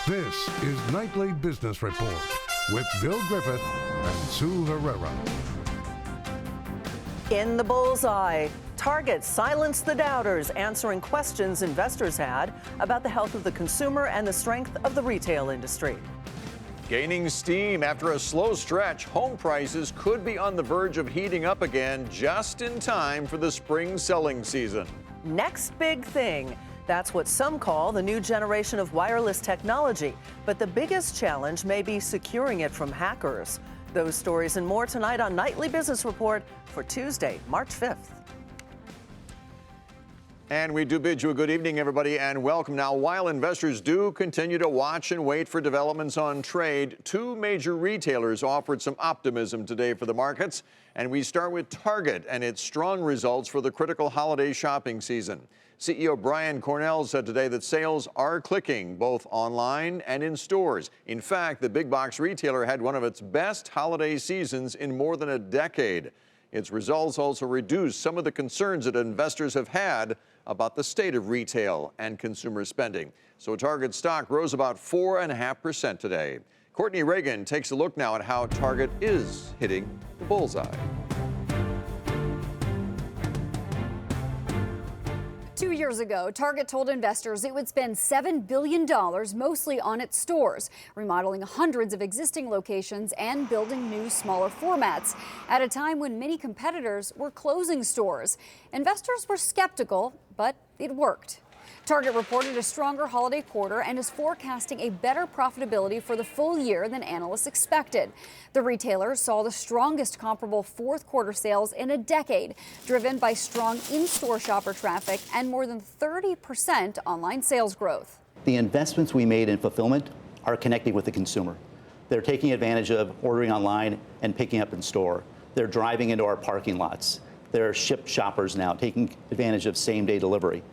This is Nightly Business Report with Bill Griffith and Sue Herrera. In the bullseye, Target silenced the doubters, answering questions investors had about the health of the consumer and the strength of the retail industry. Gaining steam after a slow stretch, home prices could be on the verge of heating up again just in time for the spring selling season. Next big thing. That's what some call the new generation of wireless technology. But the biggest challenge may be securing it from hackers. Those stories and more tonight on Nightly Business Report for Tuesday, March 5th. And we do bid you a good evening, everybody, and welcome. Now, while investors do continue to watch and wait for developments on trade, two major retailers offered some optimism today for the markets. And we start with Target and its strong results for the critical holiday shopping season. CEO Brian Cornell said today that sales are clicking both online and in stores. In fact, the big box retailer had one of its best holiday seasons in more than a decade. Its results also reduced some of the concerns that investors have had about the state of retail and consumer spending. So Target stock rose about 4.5% today. Courtney Reagan takes a look now at how Target is hitting the bullseye. 2 years ago, Target told investors it would spend $7 billion mostly on its stores, remodeling hundreds of existing locations and building new, smaller formats, at a time when many competitors were closing stores. Investors were skeptical, but it worked. Target reported a stronger holiday quarter and is forecasting a better profitability for the full year than analysts expected. The retailer saw the strongest comparable fourth quarter sales in a decade, driven by strong in-store shopper traffic and more than 30% online sales growth. The investments we made in fulfillment are connecting with the consumer. They're taking advantage of ordering online and picking up in store. They're driving into our parking lots. They're Shipt shoppers now, taking advantage of same-day delivery.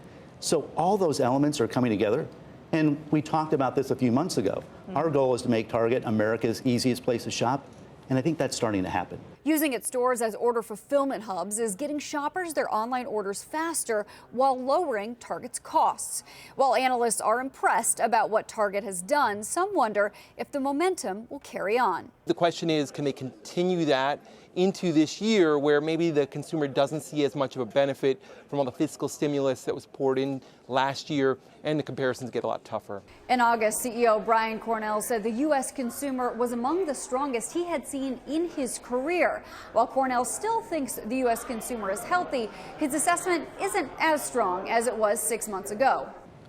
So all those elements are coming together, and we talked about this a few months ago. Our goal is to make Target America's easiest place to shop, and I think that's starting to happen. Using its stores as order fulfillment hubs is getting shoppers their online orders faster while lowering Target's costs. While analysts are impressed about what Target has done, some wonder if the momentum will carry on. The question is, can they continue that into this year where maybe the consumer doesn't see as much of a benefit from all the fiscal stimulus that was poured in last year, and the comparisons get a lot tougher. In August, CEO Brian Cornell said the U.S. consumer was among the strongest he had seen in his career. While Cornell still thinks the U.S. consumer is healthy, his assessment isn't as strong as it was 6 months ago.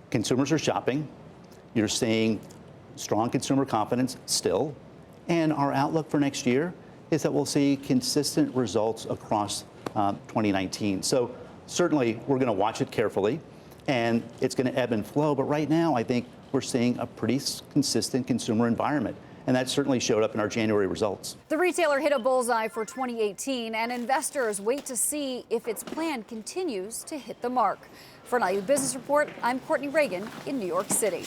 Consumers are shopping. You're seeing strong consumer confidence still, and our outlook for next year is that we'll see consistent results across 2019. So certainly we're going to watch it carefully, and it's going to ebb and flow. But right now, I think we're seeing a pretty consistent consumer environment, and that certainly showed up in our January results. The retailer hit a bullseye for 2018, and investors wait to see if its plan continues to hit the mark. For Nightly Business Report, I'm Courtney Reagan in New York City.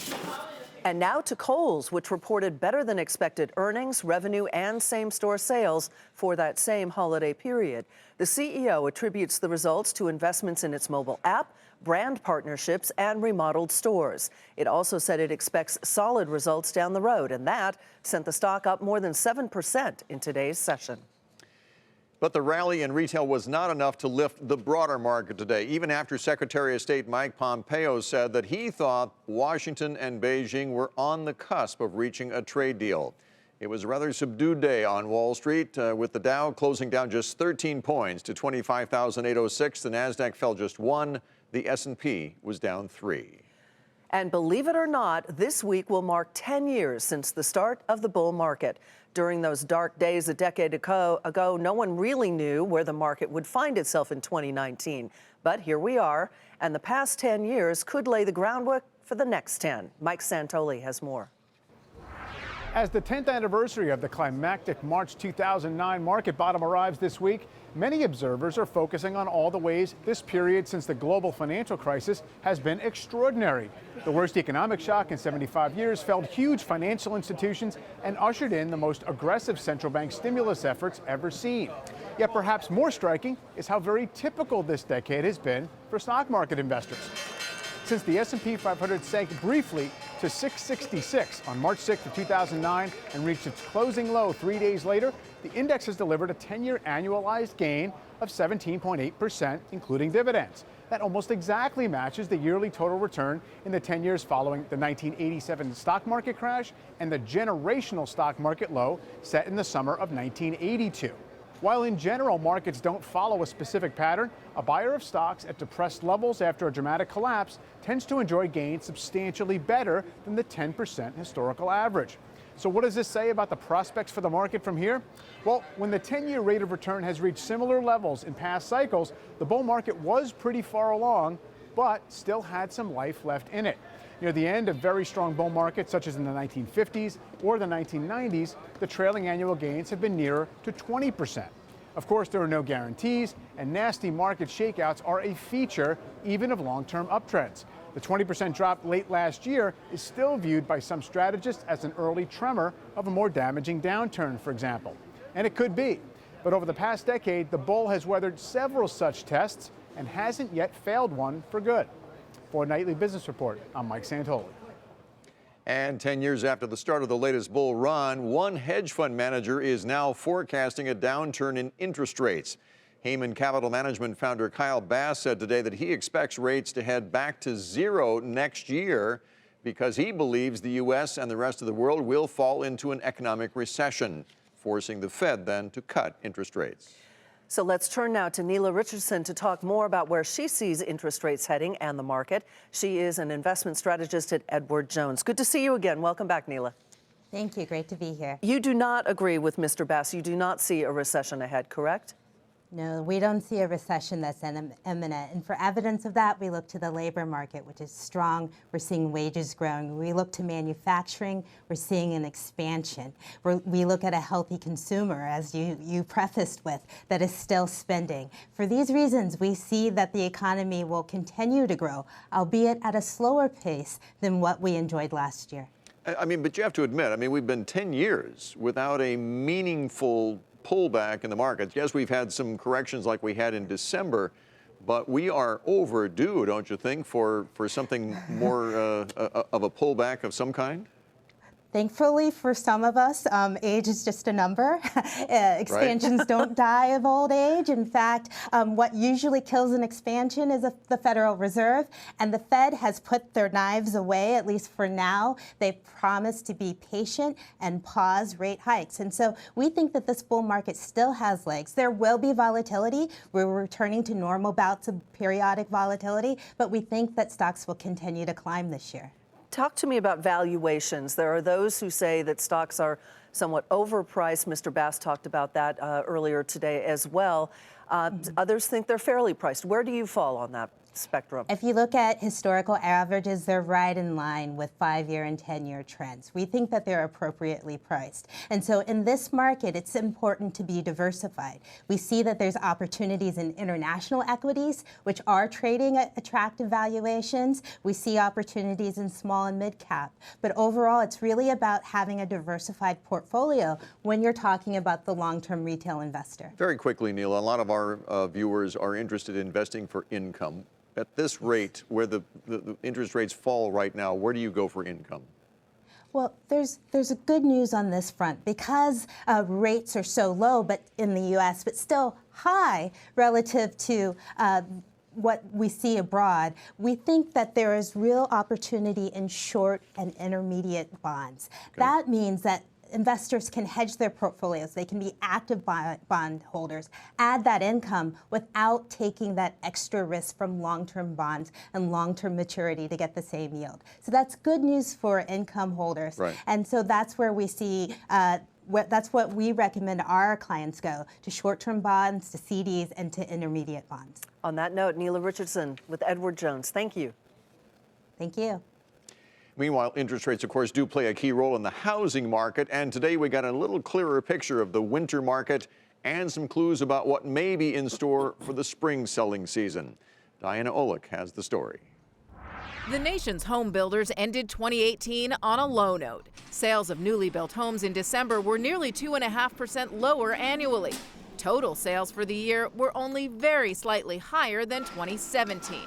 And now to Kohl's, which reported better than expected earnings, revenue, and same-store sales for that same holiday period. The CEO attributes the results to investments in its mobile app, brand partnerships, and remodeled stores. It also said it expects solid results down the road, and that sent the stock up more than 7% in today's session. But the rally in retail was not enough to lift the broader market today, even after Secretary of State Mike Pompeo said that he thought Washington and Beijing were on the cusp of reaching a trade deal. It was a rather subdued day on Wall Street, with the Dow closing down just 13 points to 25,806. The Nasdaq fell just 1. The S&P was down 3. And believe it or not, this week will mark 10 years since the start of the bull market. During those dark days a decade ago, no one really knew where the market would find itself in 2019. But here we are, and the past 10 years could lay the groundwork for the next 10. Mike Santoli has more. As the 10th anniversary of the climactic March 2009 market bottom arrives this week, many observers are focusing on all the ways this period since the global financial crisis has been extraordinary. The worst economic shock in 75 years felled huge financial institutions and ushered in the most aggressive central bank stimulus efforts ever seen. Yet perhaps more striking is how very typical this decade has been for stock market investors. Since the S&P 500 sank briefly to 666 on March 6th of 2009 and reached its closing low 3 days later. The index has delivered a 10-year annualized gain of 17.8%, including dividends. That almost exactly matches the yearly total return in the 10 years following the 1987 stock market crash and the generational stock market low set in the summer of 1982. While in general markets don't follow a specific pattern, a buyer of stocks at depressed levels after a dramatic collapse tends to enjoy gains substantially better than the 10% historical average. So what does this say about the prospects for the market from here? Well, when the 10-year rate of return has reached similar levels in past cycles, the bull market was pretty far along, but still had some life left in it. Near the end of very strong bull markets, such as in the 1950s or the 1990s, the trailing annual gains have been nearer to 20%. Of course, there are no guarantees, and nasty market shakeouts are a feature even of long-term uptrends. The 20% drop late last year is still viewed by some strategists as an early tremor of a more damaging downturn, for example. And it could be. But over the past decade, the bull has weathered several such tests and hasn't yet failed one for good. For Nightly Business Report, I'm Mike Santoli. And 10 years after the start of the latest bull run, one hedge fund manager is now forecasting a downturn in interest rates. Heyman Capital Management founder Kyle Bass said today that he expects rates to head back to zero next year because he believes the U.S. and the rest of the world will fall into an economic recession, forcing the Fed then to cut interest rates. So let's turn now to Neela Richardson to talk more about where she sees interest rates heading and the market. She is an investment strategist at Edward Jones. Good to see you again. Welcome back, Neela. Thank you. Great to be here. You do not agree with Mr. Bass. You do not see a recession ahead, correct? No, we don't see a recession that's imminent. And for evidence of that, we look to the labor market, which is strong. We're seeing wages growing. We look to manufacturing. We're seeing an expansion. We look at a healthy consumer, as you prefaced with, that is still spending. For these reasons, we see that the economy will continue to grow, albeit at a slower pace than what we enjoyed last year. I mean, but you have to admit, we've been 10 years without a meaningful pullback in the markets. Yes, we've had some corrections like we had in December, but we are overdue, don't you think, for something more of a pullback of some kind? Thankfully, for some of us, age is just a number. Expansions don't die of old age. In fact, what usually kills an expansion is the Federal Reserve, and the Fed has put their knives away, at least for now. They've promised to be patient and pause rate hikes. And so we think that this bull market still has legs. There will be volatility. We're returning to normal bouts of periodic volatility, but we think that stocks will continue to climb this year. Talk to me about valuations. There are those who say that stocks are somewhat overpriced. Mr. Bass talked about that earlier today as well. Others think they're fairly priced. Where do you fall on that spectrum? If you look at historical averages, they're right in line with 5-year and 10-year trends. We think that they're appropriately priced. And so in this market, it's important to be diversified. We see that there's opportunities in international equities, which are trading at attractive valuations. We see opportunities in small and mid cap. But overall, it's really about having a diversified portfolio when you're talking about the long-term retail investor. Very quickly, Neela, a lot of our viewers are interested in investing for income. At this rate, where the interest rates fall right now, where do you go for income? Well, there's a good news on this front. Because rates are so low but in the U.S., but still high relative to what we see abroad, we think that there is real opportunity in short and intermediate bonds. Okay. That means that investors can hedge their portfolios. They can be active bond holders, add that income without taking that extra risk from long-term bonds and long-term maturity to get the same yield. So that's good news for income holders. Right. And so that's where we see that's what we recommend our clients go, to short-term bonds, to CDs, and to intermediate bonds. On that note, Neela Richardson with Edward Jones. Thank you. Thank you. Meanwhile, interest rates, of course, do play a key role in the housing market. And today we got a little clearer picture of the winter market and some clues about what may be in store for the spring selling season. Diana Olick has the story. The nation's home builders ended 2018 on a low note. Sales of newly built homes in December were nearly 2.5% lower annually. Total sales for the year were only very slightly higher than 2017.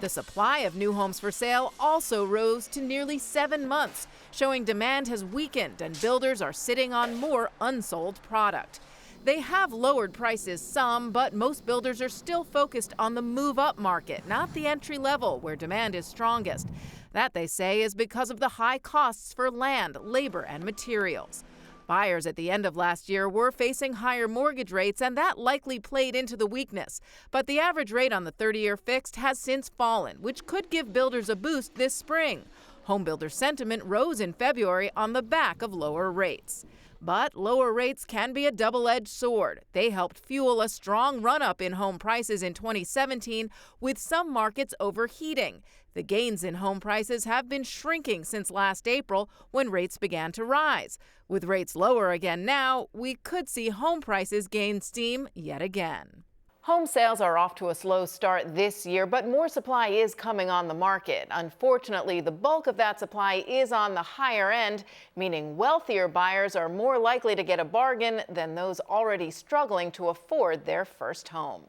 The supply of new homes for sale also rose to nearly 7 months, showing demand has weakened and builders are sitting on more unsold product. They have lowered prices some, but most builders are still focused on the move-up market, not the entry level where demand is strongest. That, they say, is because of the high costs for land, labor, and materials. Buyers at the end of last year were facing higher mortgage rates, and that likely played into the weakness. But the average rate on the 30-year fixed has since fallen, which could give builders a boost this spring. Homebuilder sentiment rose in February on the back of lower rates. But lower rates can be a double-edged sword. They helped fuel a strong run-up in home prices in 2017, with some markets overheating. The gains in home prices have been shrinking since last April, when rates began to rise. With rates lower again now, we could see home prices gain steam yet again. Home sales are off to a slow start this year, but more supply is coming on the market. Unfortunately, the bulk of that supply is on the higher end, meaning wealthier buyers are more likely to get a bargain than those already struggling to afford their first home.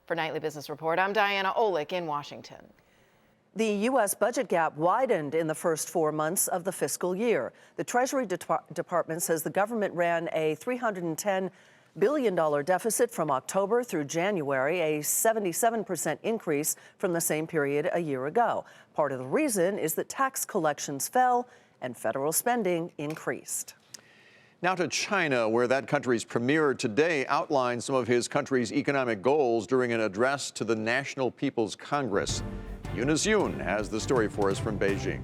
For Nightly Business Report, I'm Diana Olick in Washington. The U.S. budget gap widened in the first 4 months of the fiscal year. The Treasury Department says the government ran a $310 billion deficit from October through January, a 77% increase from the same period a year ago. Part of the reason is that tax collections fell and federal spending increased. Now to China, where that country's premier today outlined some of his country's economic goals during an address to the National People's Congress. Eunice Yoon has the story for us from Beijing.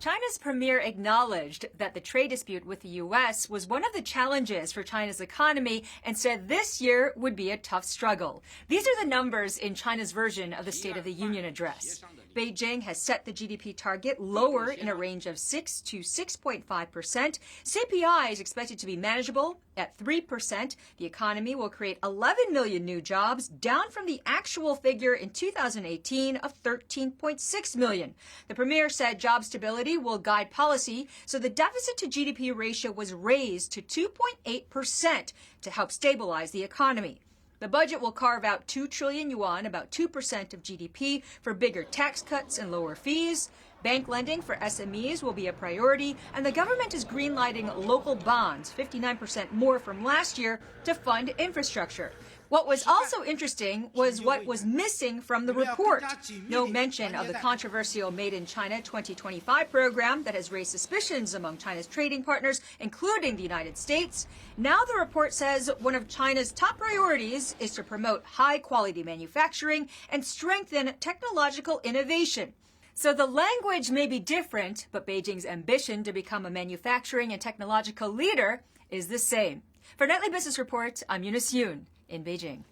China's premier acknowledged that the trade dispute with the U.S. was one of the challenges for China's economy and said this year would be a tough struggle. These are the numbers in China's version of the State of the Union address. Beijing has set the GDP target lower in a range of 6 to 6.5%. CPI is expected to be manageable at 3%. The economy will create 11 million new jobs, down from the actual figure in 2018 of 13.6 million. The premier said job stability will guide policy, so the deficit to GDP ratio was raised to 2.8% to help stabilize the economy. The budget will carve out 2 trillion yuan, about 2% of GDP, for bigger tax cuts and lower fees. Bank lending for SMEs will be a priority, and the government is greenlighting local bonds, 59% more from last year, to fund infrastructure. What was also interesting was what was missing from the report. No mention of the controversial Made in China 2025 program that has raised suspicions among China's trading partners, including the United States. Now the report says one of China's top priorities is to promote high-quality manufacturing and strengthen technological innovation. So the language may be different, but Beijing's ambition to become a manufacturing and technological leader is the same. For Nightly Business Report, I'm Eunice Yoon in Beijing.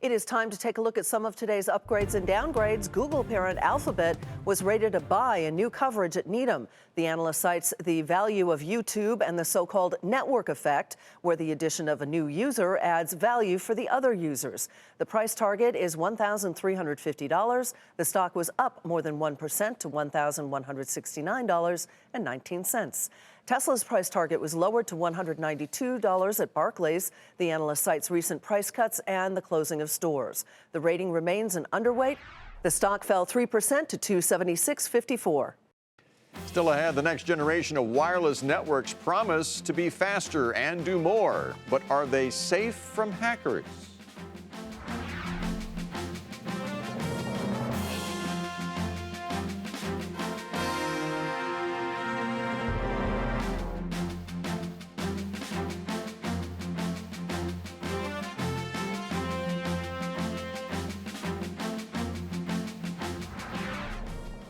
It is time to take a look at some of today's upgrades and downgrades. Google parent Alphabet was rated a buy in new coverage at Needham. The analyst cites the value of YouTube and the so-called network effect, where the addition of a new user adds value for the other users. The price target is $1,350. The stock was up more than 1% to $1,169.19. Tesla's price target was lowered to $192 at Barclays. The analyst cites recent price cuts and the closing of stores. The rating remains an underweight. The stock fell 3% to $276.54. Still ahead, the next generation of wireless networks promise to be faster and do more. But are they safe from hackers?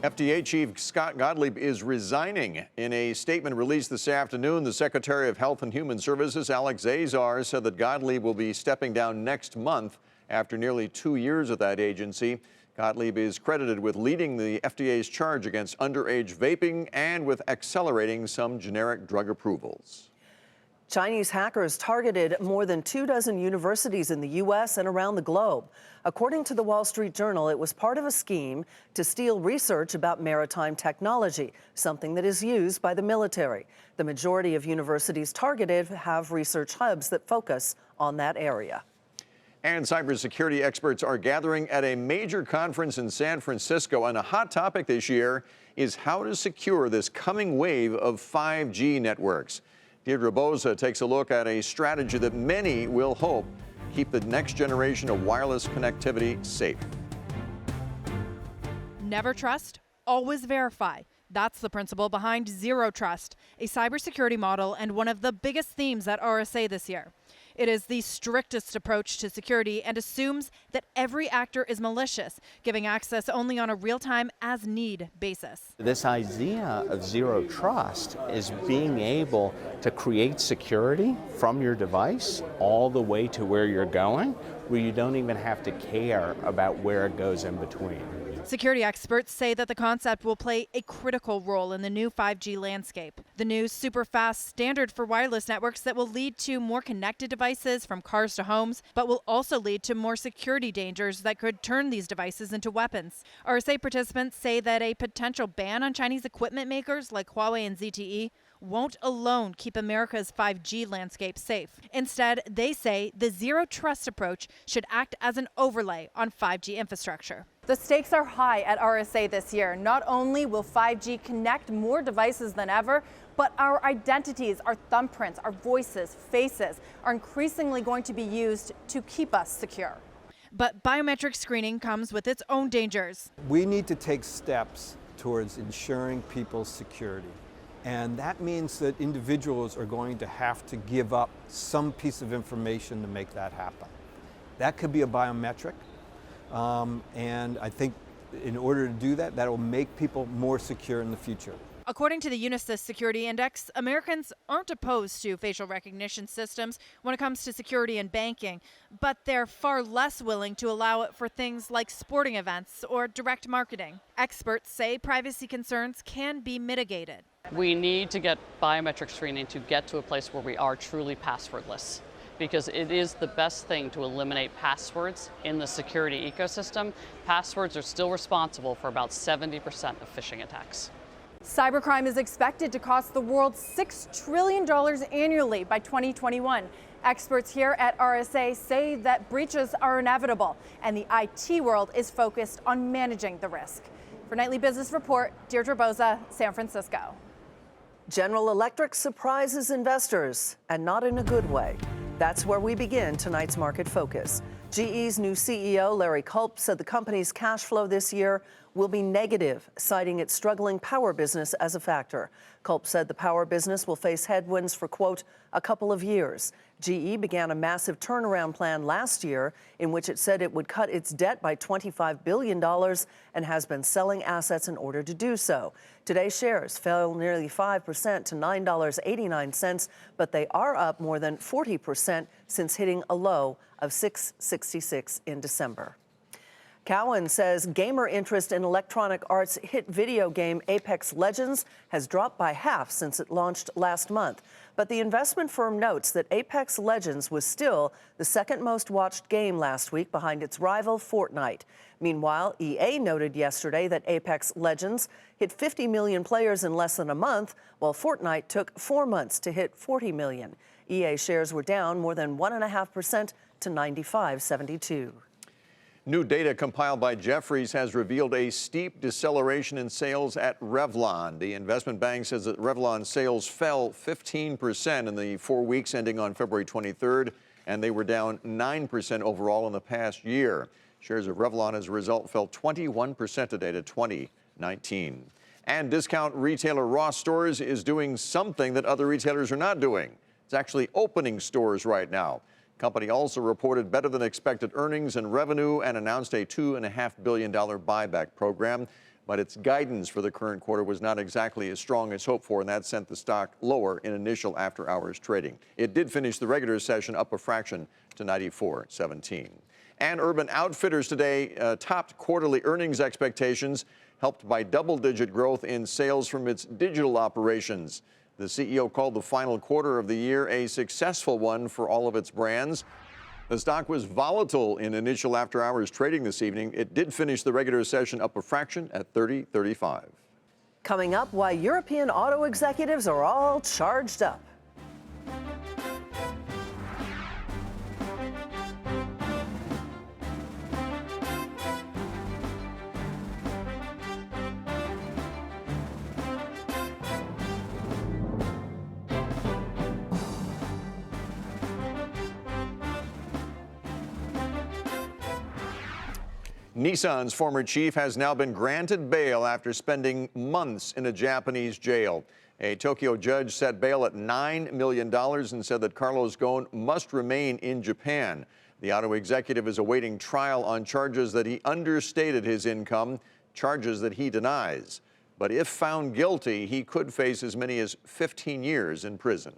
FDA Chief Scott Gottlieb is resigning. In a statement released this afternoon, the Secretary of Health and Human Services, Alex Azar, said that Gottlieb will be stepping down next month after nearly 2 years at that agency. Gottlieb is credited with leading the FDA's charge against underage vaping and with accelerating some generic drug approvals. Chinese hackers targeted more than 24 universities in the U.S. and around the globe. According to the Wall Street Journal, it was part of a scheme to steal research about maritime technology, something that is used by the military. The majority of universities targeted have research hubs that focus on that area. And cybersecurity experts are gathering at a major conference in San Francisco. And a hot topic this year is how to secure this coming wave of 5G networks. Deirdre Boza takes a look at a strategy that many will hope keep the next generation of wireless connectivity safe. Never trust, always verify. That's the principle behind Zero Trust, a cybersecurity model and one of the biggest themes at RSA this year. It is the strictest approach to security and assumes that every actor is malicious, giving access only on a real-time, as-need basis. This idea of zero trust is being able to create security from your device all the way to where you're going, where you don't even have to care about where it goes in between. Security experts say that the concept will play a critical role in the new 5G landscape. The new super-fast standard for wireless networks that will lead to more connected devices from cars to homes, but will also lead to more security dangers that could turn these devices into weapons. RSA participants say that a potential ban on Chinese equipment makers like Huawei and ZTE won't alone keep America's 5G landscape safe. Instead, they say the zero trust approach should act as an overlay on 5G infrastructure. The stakes are high at RSA this year. Not only will 5G connect more devices than ever, but our identities, our thumbprints, our voices, faces are increasingly going to be used to keep us secure. But biometric screening comes with its own dangers. We need to take steps towards ensuring people's security. And that means that individuals are going to have to give up some piece of information to make that happen. That could be a biometric. And I think in order to do that, that will make people more secure in the future. According to the Unisys Security Index, Americans aren't opposed to facial recognition systems when it comes to security and banking, but they're far less willing to allow it for things like sporting events or direct marketing. Experts say privacy concerns can be mitigated. We need to get biometric screening to get to a place where we are truly passwordless, because it is the best thing to eliminate passwords in the security ecosystem. Passwords are still responsible for about 70% of phishing attacks. Cybercrime is expected to cost the world $6 trillion annually by 2021. Experts here at RSA say that breaches are inevitable, and the IT world is focused on managing the risk. For Nightly Business Report, Deirdre Boza, San Francisco. General Electric surprises investors, and not in a good way. That's where we begin tonight's market focus. GE's new CEO, Larry Culp, said the company's cash flow this year will be negative, citing its struggling power business as a factor. Culp said the power business will face headwinds for, quote, a couple of years. GE began a massive turnaround plan last year in which it said it would cut its debt by $25 billion and has been selling assets in order to do so. Today's shares fell nearly 5% to $9.89, but they are up more than 40% since hitting a low of $6.66 in December. Cowen says gamer interest in Electronic Arts' hit video game Apex Legends has dropped by half since it launched last month. But the investment firm notes that Apex Legends was still the second most watched game last week behind its rival Fortnite. Meanwhile, EA noted yesterday that Apex Legends hit 50 million players in less than a month, while Fortnite took 4 months to hit 40 million. EA shares were down more than 1.5% to 95.72. New data compiled by Jefferies has revealed a steep deceleration in sales at Revlon. The investment bank says that Revlon sales fell 15% in the 4 weeks ending on February 23rd, and they were down 9% overall in the past year. Shares of Revlon, as a result, fell 21% today to 2019. And discount retailer Ross Stores is doing something that other retailers are not doing. It's actually opening stores right now. Company also reported better than expected earnings and revenue and announced a $2.5 billion buyback program. But its guidance for the current quarter was not exactly as strong as hoped for, and that sent the stock lower in initial after-hours trading. It did finish the regular session up a fraction to 94.17. And Urban Outfitters today topped quarterly earnings expectations, helped by double-digit growth in sales from its digital operations. The CEO called the final quarter of the year a successful one for all of its brands. The stock was volatile in initial after-hours trading this evening. It did finish the regular session up a fraction at 30.35. Coming up, why European auto executives are all charged up. Nissan's former chief has now been granted bail after spending months in a Japanese jail. A Tokyo judge set bail at $9 million and said that Carlos Ghosn must remain in Japan. The auto executive is awaiting trial on charges that he understated his income, charges that he denies. But if found guilty, he could face as many as 15 years in prison.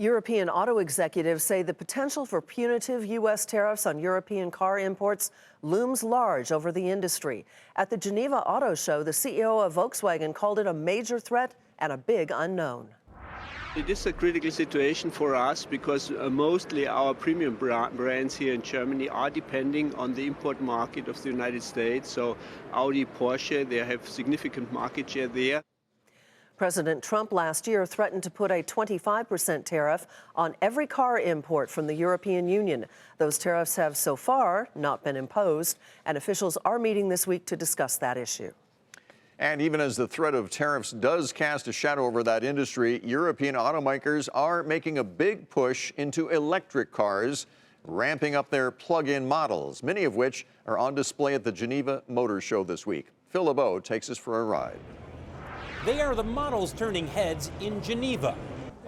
European auto executives say the potential for punitive U.S. tariffs on European car imports looms large over the industry. At the Geneva Auto Show, the CEO of Volkswagen called it a major threat and a big unknown. It is a critical situation for us because mostly our premium brands here in Germany are depending on the import market of the United States. So Audi, Porsche, they have significant market share there. President Trump last year threatened to put a 25% tariff on every car import from the European Union. Those tariffs have so far not been imposed, and officials are meeting this week to discuss that issue. And even as the threat of tariffs does cast a shadow over that industry, European automakers are making a big push into electric cars, ramping up their plug-in models, many of which are on display at the Geneva Motor Show this week. Phil LeBeau takes us for a ride. They are the models turning heads in Geneva.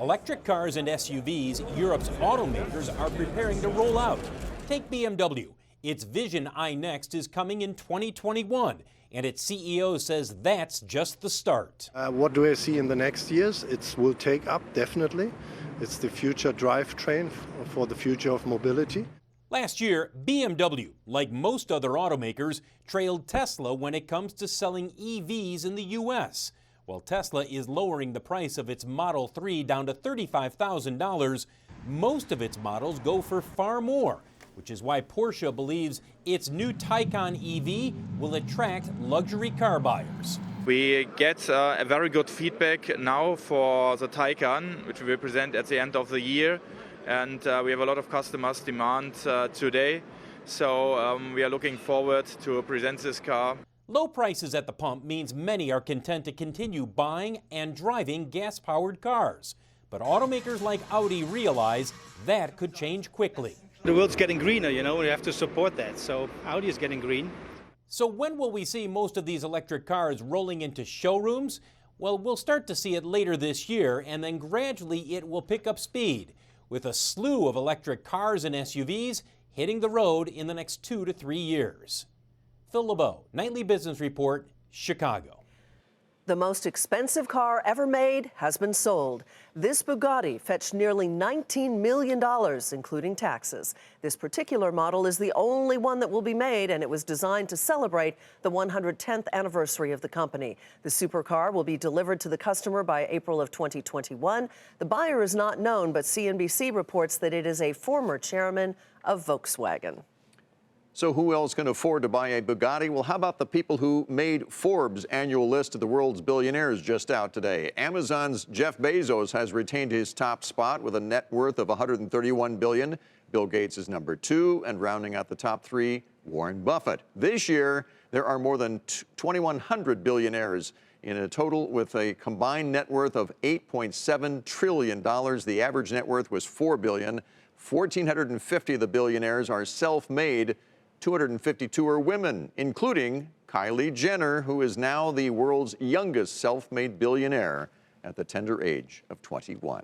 Electric cars and SUVs Europe's automakers are preparing to roll out. Take BMW. Its Vision iNext is coming in 2021, and its CEO says that's just the start. What do I see in the next years? It will take up, definitely. It's the future drivetrain for the future of mobility. Last year, BMW, like most other automakers, trailed Tesla when it comes to selling EVs in the U.S. While Tesla is lowering the price of its Model 3 down to $35,000, most of its models go for far more, which is why Porsche believes its new Taycan EV will attract luxury car buyers. We get a very good feedback now for the Taycan, which we will present at the end of the year. And we have a lot of customers' demand today. So we are looking forward to present this car. Low prices at the pump means many are content to continue buying and driving gas-powered cars. But automakers like Audi realize that could change quickly. The world's getting greener, you know, we have to support that. So Audi is getting green. So when will we see most of these electric cars rolling into showrooms? Well, we'll start to see it later this year, and then gradually it will pick up speed, with a slew of electric cars and SUVs hitting the road in the next 2 to 3 years. Phil LeBeau, Nightly Business Report, Chicago. The most expensive car ever made has been sold. This Bugatti fetched nearly $19 million, including taxes. This particular model is the only one that will be made, and it was designed to celebrate the 110th anniversary of the company. The supercar will be delivered to the customer by April of 2021. The buyer is not known, but CNBC reports that it is a former chairman of Volkswagen. So who else can afford to buy a Bugatti? Well, how about the people who made Forbes' annual list of the world's billionaires just out today? Amazon's Jeff Bezos has retained his top spot with a net worth of $131 billion. Bill Gates is number 2, and rounding out the top 3, Warren Buffett. This year, there are more than 2,100 billionaires in a total with a combined net worth of $8.7 trillion. The average net worth was $4 billion. 1,450 of the billionaires are self-made. 252 are women, including Kylie Jenner, who is now the world's youngest self-made billionaire at the tender age of 21.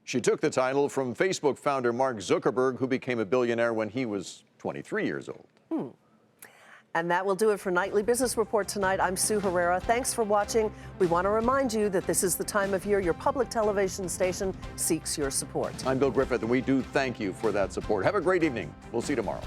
She took the title from Facebook founder Mark Zuckerberg, who became a billionaire when he was 23 years old. And that will do it for Nightly Business Report tonight. I'm Sue Herrera. Thanks for watching. We want to remind you that this is the time of year your public television station seeks your support. I'm Bill Griffith, and we do thank you for that support. Have a great evening. We'll see you tomorrow.